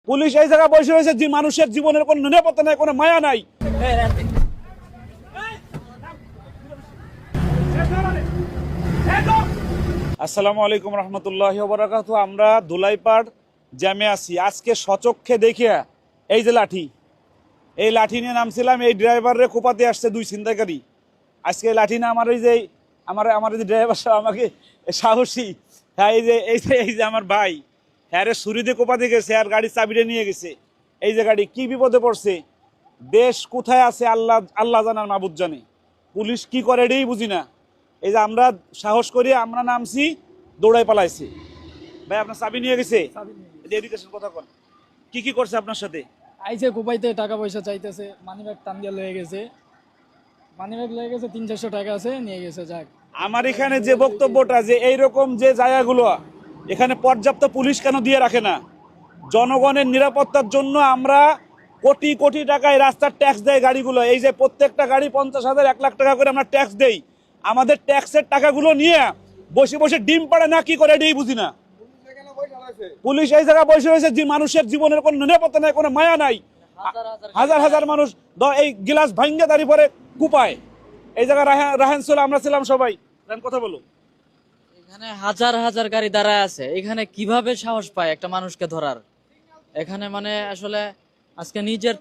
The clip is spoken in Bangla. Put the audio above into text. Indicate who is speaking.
Speaker 1: পুলিশ এই জায়গায় বসে রয়েছে, যে মানুষের জীবনের কোনো নিরাপত্তা নাই, কোনো মায়া নাই। আসসালামু আলাইকুম রহমতুল্লাহি ওয়া বারাকাতুহু। আমরা ধুলাইপাড় জ্যামে আছি। আজকে সচক্ষে দেখে এই যে লাঠি, এই লাঠি নিয়ে নামছিলাম, এই ড্রাইভারে কোপাতে আসছে দুই ছিনতাইকারী। আজকে লাঠি না আমার এই যে আমার যে ড্রাইভার সাহেব আমাকে সাহসী, হ্যাঁ এই যে আমার ভাই, হ্যাঁ রে ছুরি দিয়ে কোপাতে গেছে আর গাড়ির চাবিটা নিয়ে গেছে। এই যে গাড়ি কি বিপদে পড়ছে, দেশ কোথায় আছে আল্লাহ আল্লাহ জানার মাবুদ জানে। পুলিশ কি করে এটাই বুঝি না। এই যে আমরা সাহস করি, আমরা নামছি, দৌড়াই পালাইছি। ভাই আপনার চাবি নিয়ে গেছে, এডুকেশন কথা কন, কি করছে আপনার সাথে?
Speaker 2: আইছে কোপাইতে, টাকা পয়সা চাইতেছে, মানিব্যাগ টান দিয়ে লয়ে গেছে। মানিব্যাগ লয়ে গেছে, 300-400 টাকা আছে, নিয়ে গেছে। যাক,
Speaker 1: আমার এখানে যে বক্তব্যটা, যে এইরকম যে জায়গাগুলো এখানে পর্যাপ্ত পুলিশ কেন দিয়ে রাখে না? জনগণের নিরাপত্তার জন্য আমরা কোটি কোটি টাকায় রাস্তার ট্যাক্স দেয় গাড়িগুলো। এই যে প্রত্যেকটা গাড়ি 50,000 1 লাখ টাকা করে আমরা ট্যাক্স দেই। আমাদের ট্যাক্সের টাকাগুলো নিয়ে বসে বসে ডিম পাড়ে না, কি করে এটাই বুঝি না। পুলিশ এই জায়গায় বসে রয়েছে, যে মানুষের জীবনের কোনো নিরাপত্তা নাই, কোনো মায়া নাই। হাজার হাজার মানুষ এই গিলাস ভাঙ্গে দাঁড়িয়ে পরে কুপায়। এই জায়গায় রাহেন ছিল, আমরা ছিলাম সবাই। কথা বলো।
Speaker 3: এখানে হাজার হাজার গাড়ি দাঁড়ায় আছে, এখানে কিভাবে সাহস পায় একটা মানুষকে ধরার? এখানে মানে আসলে আজকে নিজের